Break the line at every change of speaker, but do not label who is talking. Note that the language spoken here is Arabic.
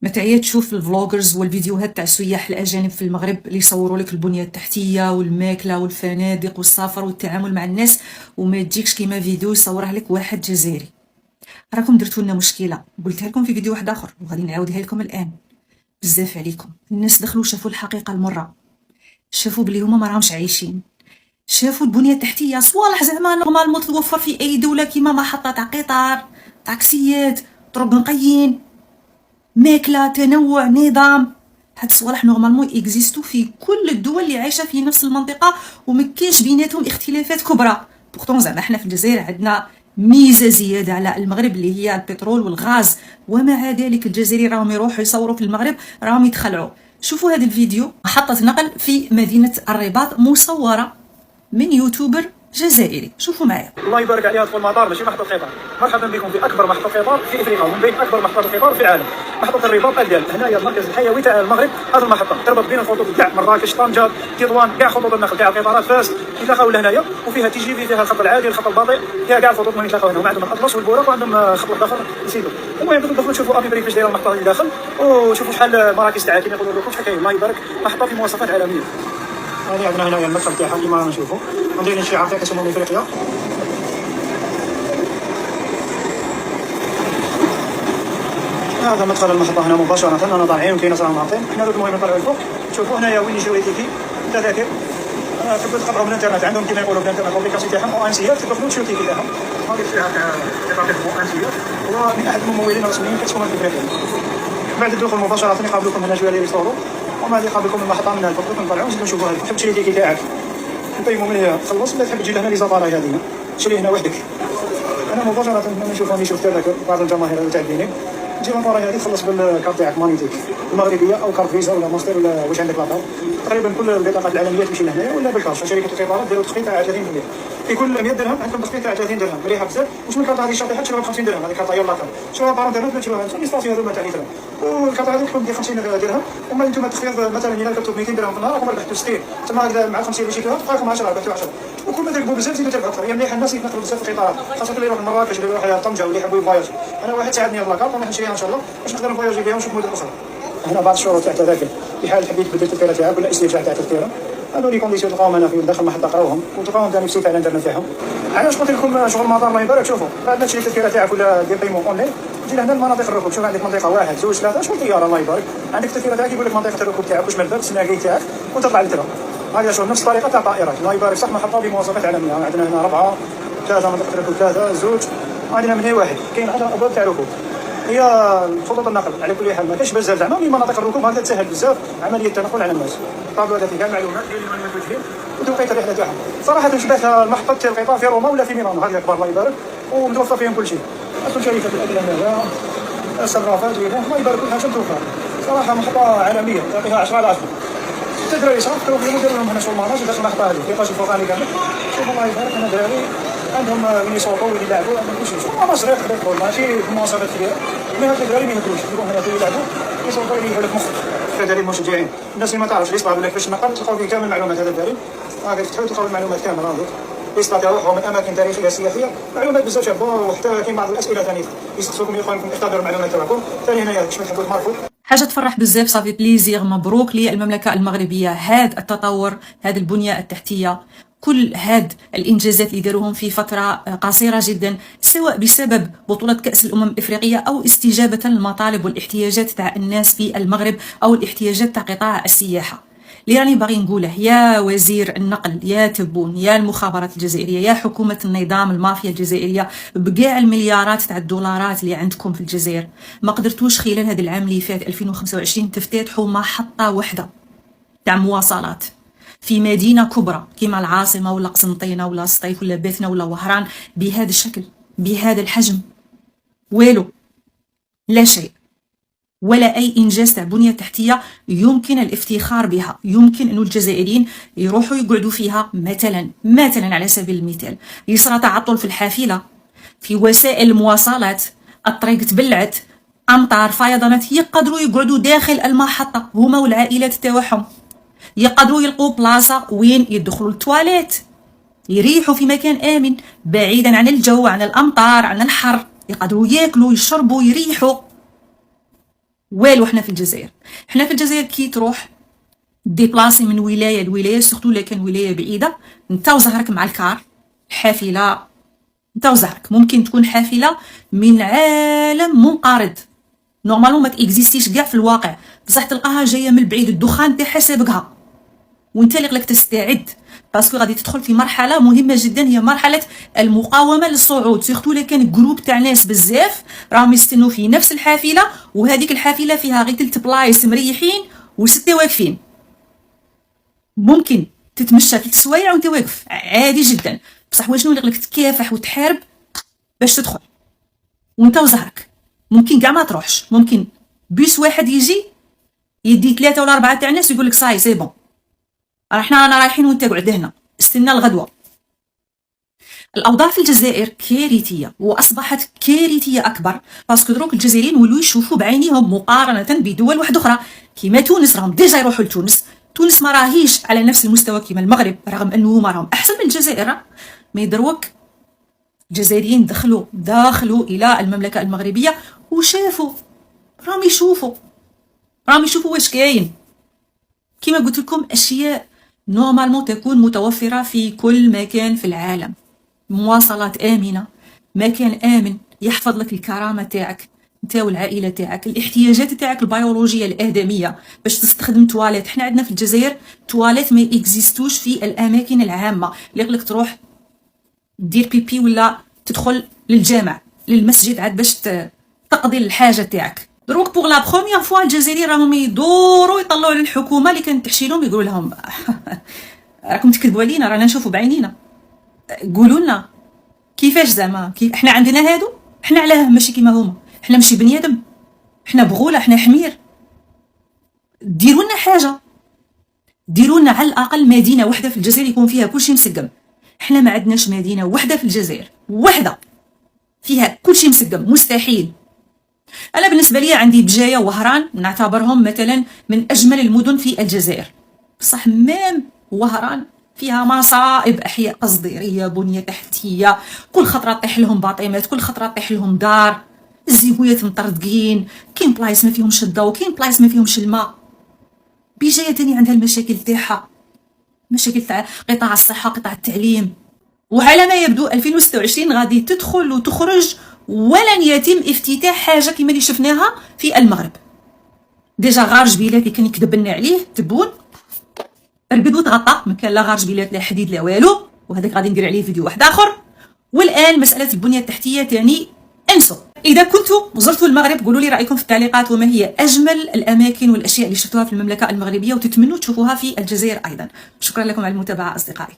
ما تعيا تشوف الفلوجرز والفيديوهات تاع السياح الاجانب في المغرب اللي يصوروا لك البنيه التحتيه والماكله والفنادق والسفر والتعامل مع الناس، وما تجيكش كيما فيديو يصورها لك واحد جزائري. راكم درتوا لنا مشكله، قلتها لكم في فيديو واحد اخر وغادي نعاودها لكم الان. بزاف عليكم الناس دخلوا شافوا الحقيقه المره، شافوا بلي هما ما راهمش عايشين، شافوا البنيه التحتيه صوالح زعما نورمالمون توفر في اي دوله كيما محطه تاع قطار، طاكسيات، طرق نقيين، ماكله، تنوع، نظام. هاد الصوالح نورمالمون اكزيستو في كل الدول اللي عايشه في نفس المنطقه وما كاينش بيناتهم اختلافات كبرى. بورتون زعما حنا في الجزائر عندنا ميزه زياده على المغرب اللي هي البترول والغاز، ومع ذلك الجزائري راهم يروحوا يصوروا في المغرب راهم يتخلعوا. شوفوا هذا الفيديو، محطه نقل في مدينه الرباط مصوره من يوتيوبر جزائري. شوفوا معايا.
الله يبارك عليها تكون مطار ماشي محطة قطار. مرحبا بكم في أكبر محطة قطار في إفريقيا ومن بين أكبر محطات القطار في العالم، محطة الرباط أجيال. هنايا المركز الحيوي تاع المغرب. هذه المحطة تربط بين الخطوط كاع مراكش، طنجة، تطوان، كاع خطوط النقل، كاع القطارات فاس يتلاقاو لهنايا، وفيها تي جي في، فيها الخط العادي، الخط البطيء، فيها كاع الخطوط اللي يتلاقاو هنا، وعندهم الأطلس والبوراق، وعندهم خط الضفر نسيتو. المهم تدخلوا تشوفوا ابي بري فاش دايره المحطة اللي داخل، وشوفوا شحال مراكز تاعها كيما يقولوا لكم شحال كاين. الله يبارك، محطة في مواصفات عالمية. هذه عندنا هنايا المدخل تاعها كيما نشوفوا، عندنا الشعار تاع كاس افريقيا. هذا مدخل المحطة هنا مباشرة، أنا طالعين وكاين صراحة معطين. حنا دوك المهم نطلعوا الفوق، شوفوا هنايا وين يجيو يتيكي تذاكر. تقدروا تقراو من الانترنت، عندهم كيما يقولوا بالانترنت الابليكاسيون تاعهم او انسيات، تدخلوا تشوفوا التيكي تاعهم. هذه فيها تاع انسيات، ومن أحد الممولين الرسميين كاس افريقيا. بعد الدخول مباشرة يقابلكم هنا جوالي يصوروا، وما غادي يقابلكم المحطة من الفوق. نطلعوا نزيدوا نشوفوا هذه. تحب تشري التيكي تاعك نقيموا من هنا خلص، ولا تحب تجي لهنا لي زطاراي هذه تشري هنا وحدك. أنا مباشرة نشوف راني شفت تذاكر بعض الجماهير تاع الديني، تجي لاباراي هذه تخلص بالكارت تاعك مانيتيك المغربيه او كارت فيزا ولا ماستر ولا واش عندك لاطار. تقريبا كل البطاقات العالميه تمشي لهنايا، ولا بالكاش. شركه القطارات داروا تخفيض تاع 30%. في كل 100 درهم عندكم تخفيض تاع 30 درهم، مليحه بزاف. واش من الكارت هذه شاطحه تشروها ب 50 درهم، هذه كارت يلا شروها بارون درهم تشروها انتم ليستاسيون هذوما تاع ليترا، والكارت هذه تكون ب 50 درهم. وما انتم التخفيض مثلا الا كتبتوا 200 درهم في النهار راكم ربحتوا 60 تما هكذا مع 50 اللي شريتوها تبقى لكم 10 ربحتوا 10. وكل ما تركبوا بزاف زيدوا تربحوا اكثر. هي مليحه الناس يتنقلوا بزاف في القطارات، خاصه اللي يروح لمراكش اللي يروح طنجه واللي يحبوا يفواياجي. انا واحد ساعدني الله كارت راح نشريها ان شاء الله باش نقدر نفواياجي بها ونشوف مدن اخرى. هنا بعض الشروط تاع التذاكر، في حال حبيت تبدل التذكره تاعك ولا استرجاع تاع التذكره، هذو لي كونديسيون تلقاوهم هنا في داخل المحطه، قراوهم وتلقاوهم ثاني في السيت على الانترنت تاعهم. علاش قلت لكم شغل المطار الله يبارك. شوفوا بعد ما تشري التذكره تاعك ولا دير بيمون اونلاين، تجي لهنا المناطق الركوب. شوف عندك منطقه 1 2 3 شغل طياره الله يبارك. عندك التذكره تاعك يقول لك منطقه الركوب تاعك واش مدبر السناقي تاعك وتطلع لترا. هذا شغل نفس الطريقه تاع الطائرات الله يبارك. صح محطه بمواصفات عالميه، عندنا هنا 4 3 منطقه ركوب 3 2، عندنا من هي واحد كاين 10 ابواب تاع ركوب. هي خطوط النقل على كل حال ما كاينش بزاف زعما، من مناطق الركوب هذا تسهل بزاف عمليه التنقل على الناس. طابلو هذا فيه كاع المعلومات ديال المتوجهين وتوقيت الرحله تاعهم. صراحه شبه المحطه تاع القطار في روما ولا في ميلانو، هذه اكبر الله يبارك ومتوفر فيهم كل شيء. اصل شركه الاكل هنا، الصرافات الله يبارك كل حاجه متوفره. صراحه محطه عالميه تعطيها 10 على 10. الدراري صافي كانوا يديروا لهم هنا شغل ماناج داخل المحطه هذه، الإيطاج الفوقاني كامل. شوف الله يبارك هنا دراري عندهم وين يصوتوا وين يلعبوا، عندهم كل شيء. شوف ماناج صغير تقدر ماشي بمواصفات كبيره، مي هاد الدراري ما ياكلوش، يجيبوا هنا يلعبوا يصوتوا يريحوا لك مخك. كذلك المشجعين الناس اللي ما تعرفش اللي يصطادوا لك فاش النقل تلقاو فيه كامل المعلومات. هذا الدراري هاكا تفتحوا تلقاو المعلومات كامله هذوك يصطادوا يروحوا من اماكن تاريخيه سياحيه، معلومات بزاف شابه. وحتى كاين بعض الاسئله ثاني يسقسوكم يا اخوانكم اختبروا المعلومات تاعكم ثاني هنايا باش ما تحبوا تماركوا.
حاجه تفرح بزاف، صافي بليزير، مبروك للمملكه المغربيه. هذا التطور، هذه البنيه التحتيه، كل هاد الانجازات اللي داروهم في فتره قصيره جدا، سواء بسبب بطوله كاس الامم الافريقيه او استجابه للمطالب والاحتياجات تاع الناس في المغرب او الاحتياجات تاع قطاع السياحه. اللي راني باغي نقوله يا وزير النقل، يا تبون، يا المخابرات الجزائريه، يا حكومه النظام المافيا الجزائريه، بكاع المليارات تاع الدولارات اللي عندكم في الجزائر، ما قدرتوش خلال هذا العام اللي فات 2025 تفتتحوا محطه واحده تاع مواصلات في مدينه كبرى كيما العاصمه ولا قسنطينه ولا سطيف ولا بثنه ولا وهران بهذا الشكل بهذا الحجم. والو، لا شيء، ولا أي إنجاز تاع بنية تحتية يمكن الافتخار بها. يمكن أن الجزائريين يروحوا يقعدوا فيها، مثلا على سبيل المثال يصرى تعطل في الحافلة، في وسائل المواصلات، الطريق تبلعت، أمطار، فيضانات، يقدروا يقعدوا داخل المحطة هما والعائلات تاعهم، يقدروا يلقوا بلاصة وين يدخلوا التواليت، يريحوا في مكان آمن بعيدا عن الجو، عن الأمطار، عن الحر، يقدروا ياكلوا يشربوا يريحوا. والو. حنا في الجزائر، حنا في الجزائر كي تروح ديبلاسي من ولايه لولايه، سورتو لا كان ولايه بعيده، انت وزهرك مع الكار، حافله انت وزهرك، ممكن تكون حافله من عالم منقرض نورمالمون ما تاكزيستيش كاع في الواقع، بصح تلقاها جايه من بعيد، الدخان تاعها سابقها، وانت اللي قلك تستعد، باسكو غادي تدخل في مرحله مهمه جدا، هي مرحله المقاومه للصعود، سورتو الا كان جروب تاع ناس بزاف راهم يستنوا في نفس الحافله، وهذيك الحافله فيها غير 3 بلايص مريحين و6 واقفين، ممكن تتمشى 3 سوايع وانت واقف عادي جدا، بصح واشنو اللي قلك تكافح وتحارب باش تدخل وانت وزهرك، ممكن كاع ما تروحش، ممكن بيس واحد يجي يدي 3 ولا 4 تاع الناس ويقول لك صاي سي بون رانا رايحين وانت قعد هنا استنى الغدوه. الاوضاع في الجزائر كارثيه، واصبحت كارثيه اكبر باسكو دروك الجزائريين ولوا يشوفوا بعينيهم مقارنه بدول واحده اخرى كيما تونس، راهم ديجا يروحوا لتونس، تونس ما راهيش على نفس المستوى كيما المغرب، رغم انه هما راهم احسن من الجزائر، مي دروك الجزائريين دخلوا الى المملكه المغربيه وشافوا، راهم يشوفوا واش كاين. كما قلت لكم اشياء نورمالمون تكون متوفره في كل مكان في العالم، مواصلات امنه، مكان امن يحفظ لك الكرامه تاعك انت والعائله تاعك، الاحتياجات تاعك البيولوجيه الادميه، باش تستخدم تواليت. حنا عندنا في الجزائر تواليت ما اكزيستوش في الاماكن العامه، اللي يقولك تروح دير بيبي ولا تدخل للجامع للمسجد عاد باش تقضي الحاجه تاعك. دروك بوغ لا بروميير فوا الجزائريين راهم يدوروا يطلعوا للحكومه اللي كانت تحشيلهم، يقولوا لهم راكم تكذبوا علينا، رانا نشوفوا بعينينا، قولوا لنا كيفاش زعما احنا عندنا هادو، احنا علاه ماشي كيما هما، احنا ماشي بني ادم، احنا بغوله، احنا حمير، ديروا لنا حاجه، ديروا لنا على الاقل مدينه واحده في الجزائر يكون فيها كلشي مسقم. احنا ما عندناش مدينه واحده في الجزائر واحده فيها كلشي مسقم، مستحيل. انا بالنسبه لي عندي بجايه وهران نعتبرهم مثلا من اجمل المدن في الجزائر، بصح مام وهران فيها مصائب، احياء تصديريه، بنيه تحتيه، كل خطره طيح لهم باطيمات، كل خطره طيح لهم دار، الزيبويات مطردقين، كاين بلايص ما فيهمش الضوء، وكاين بلايص ما فيهمش الماء. بجايه تاني عندها المشاكل تاعها، مشاكل تاع قطاع الصحه، قطاع التعليم، وعلى ما يبدو 2026 غادي تدخل وتخرج ولن يتم افتتاح حاجه كما اللي شفناها في المغرب. ديجا غار جبيلات اللي كان يكذب لنا عليه تبون رقد وتغطى، ما كان لا غار جبيلات لا حديد لا والو، وهذاك غادي ندير عليه فيديو واحد اخر. والان مساله البنيه التحتيه تاني انسوا. اذا كنتم زرتوا المغرب قولوا لي رايكم في التعليقات، وما هي اجمل الاماكن والاشياء اللي شفتوها في المملكه المغربيه وتتمنوا تشوفوها في الجزائر ايضا. شكرا لكم على المتابعه اصدقائي.